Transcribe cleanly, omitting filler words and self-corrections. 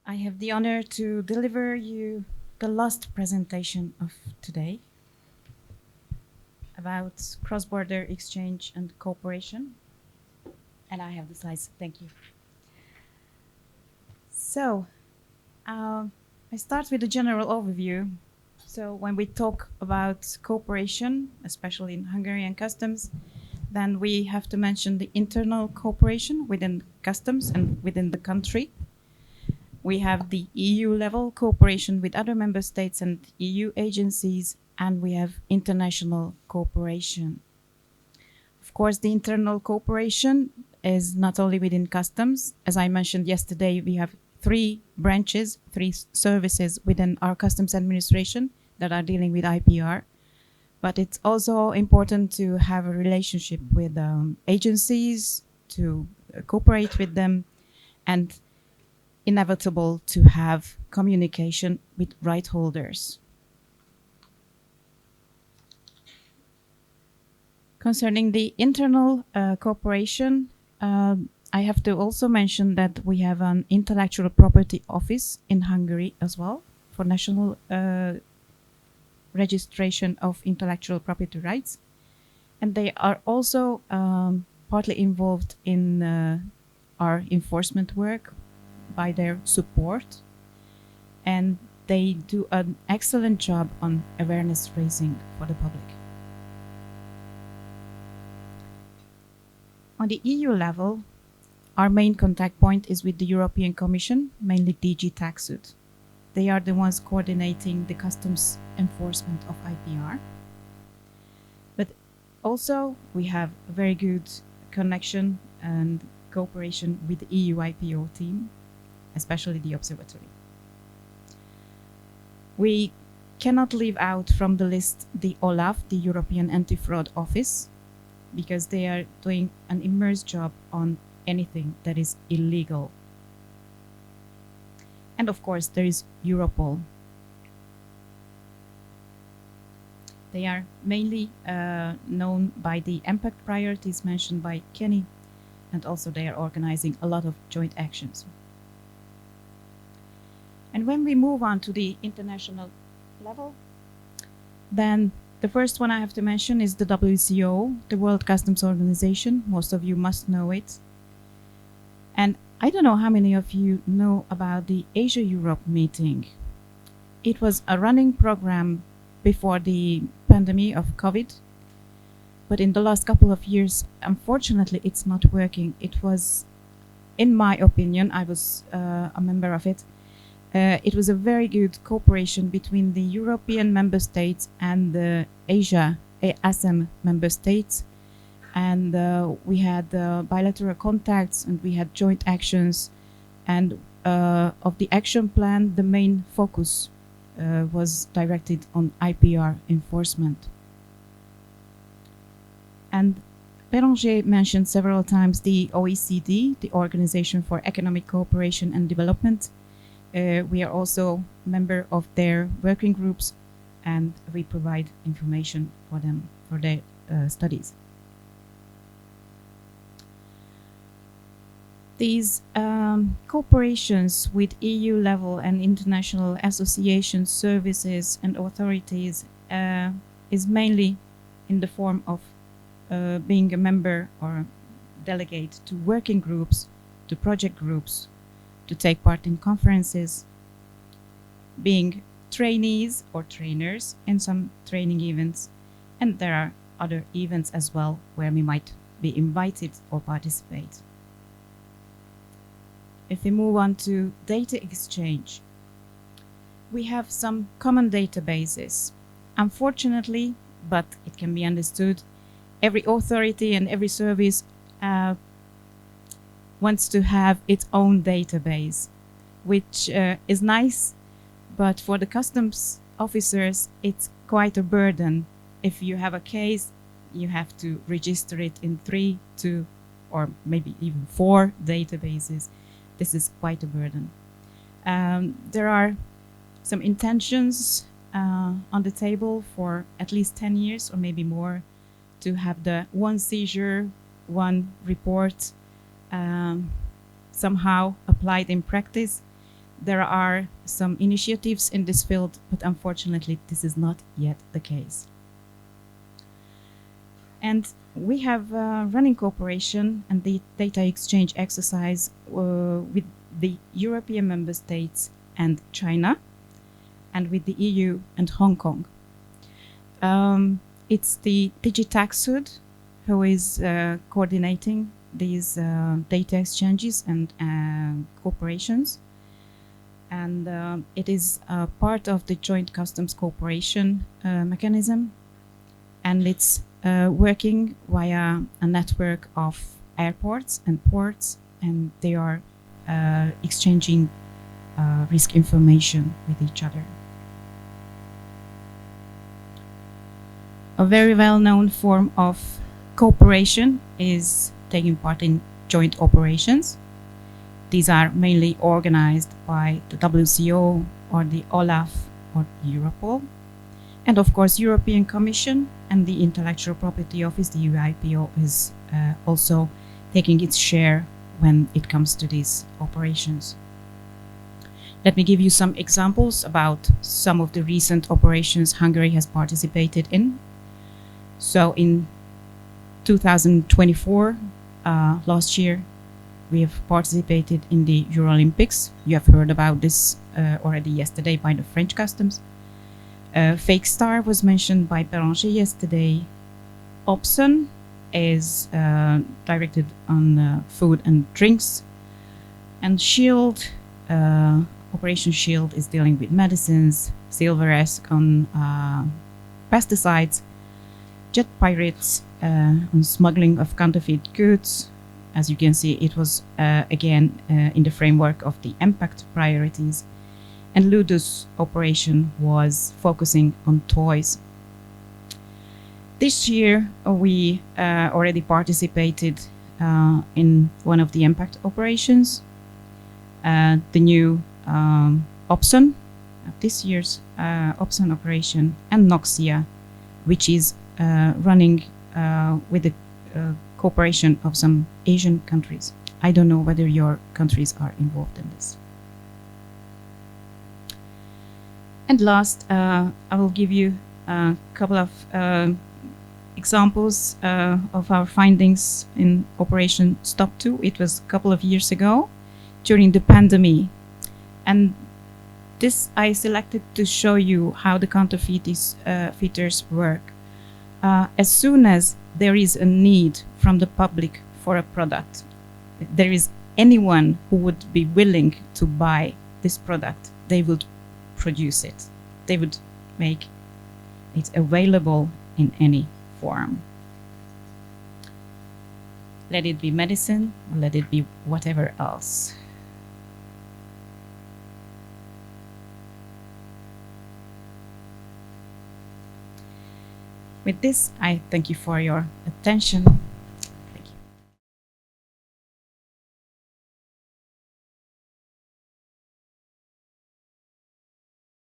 I have the honor to deliver you the last presentation of today about cross-border exchange and cooperation. And I have the slides. Thank you. So, I start with a general overview. So, when we talk about cooperation, especially in Hungarian customs, then we have to mention the internal cooperation within customs and within the country. We have the EU level cooperation with other member states and EU agencies, and we have international cooperation. Of course, the internal cooperation is not only within customs. As I mentioned yesterday, we have three branches, three services within our customs administration that are dealing with IPR. But it's also important to have a relationship with agencies, to cooperate with them, and inevitable to have communication with right holders. Concerning the internal cooperation, I have to also mention that we have an intellectual property office in Hungary as well for national registration of intellectual property rights. And they are also partly involved in our enforcement work by their support. And they do an excellent job on awareness raising for the public. On the EU level, our main contact point is with the European Commission, mainly DG Taxud. They are the ones coordinating the customs enforcement of IPR. But also, we have a very good connection and cooperation with the EU IPO team, especially the observatory. We cannot leave out from the list the OLAF, the European Anti-Fraud Office, because they are doing an immense job on anything that is illegal. And of course, there is Europol. They are mainly known by the impact priorities mentioned by Kenny, and also they are organizing a lot of joint actions. And when we move on to the international level, then the first one I have to mention is the WCO, the World Customs Organization. Most of you must know it. And I don't know how many of you know about the Asia-Europe meeting. It was a running program before the pandemic of COVID. But in the last couple of years, unfortunately, it's not working. It was, in my opinion, I was a member of it. It was a very good cooperation between the European member states and the Asia ASEM member states. And we had bilateral contacts and we had joint actions. And of the action plan, the main focus was directed on IPR enforcement. And Béranger mentioned several times the OECD, the Organization for Economic Cooperation and Development. We are also a member of their working groups, and we provide information for them for their studies. These cooperations with EU level and international associations, services, and authorities is mainly in the form of being a member or delegate to working groups, to project groups, to take part in conferences, being trainees or trainers in some training events, and there are other events as well where we might be invited or participate. If we move on to data exchange, we have some common databases. Unfortunately, but it can be understood, every authority and every service wants to have its own database, which is nice, but for the customs officers, it's quite a burden. If you have a case, you have to register it in 3, 2, or maybe even 4 databases. This is quite a burden. There are some intentions on the table for at least 10 years or maybe more to have the one seizure, one report somehow applied in practice. there are some initiatives in this field, but unfortunately, this is not yet the case. And we have running cooperation and the data exchange exercise with the European member states and China, and with the EU and Hong Kong. It's the Digitaxud who is coordinating these data exchanges and cooperations. And it is part of the joint customs cooperation mechanism, and it's working via a network of airports and ports, and they are exchanging risk information with each other. A very well-known form of cooperation is taking part in joint operations. These are mainly organized by the WCO or the OLAF or Europol. And of course, European Commission and the Intellectual Property Office, the EUIPO, is also taking its share when it comes to these operations. Let me give you some examples about some of the recent operations Hungary has participated in. So in 2024, last year, we have participated in the Euro Olympics. You have heard about this already yesterday by the French customs. Fake Star was mentioned by Beranger yesterday. Opson is directed on food and drinks. And Shield, Operation Shield, is dealing with medicines. Silveresk on pesticides. Jet Pirates on smuggling of counterfeit goods. As you can see, it was again in the framework of the impact priorities. And Ludus operation was focusing on toys. This year, we already participated in one of the impact operations, the new Opson, this year's Opson operation, and Noxia, which is running with the cooperation of some Asian countries. I don't know whether your countries are involved in this. And last, I will give you a couple of examples of our findings in Operation Stop 2. It was a couple of years ago during the pandemic. And this I selected to show you how the counterfeiters work. As soon as there is a need from the public for a product, there is anyone who would be willing to buy this product, they would produce it. They would make it available in any form. Let it be medicine, or let it be whatever else. With this, I thank you for your attention.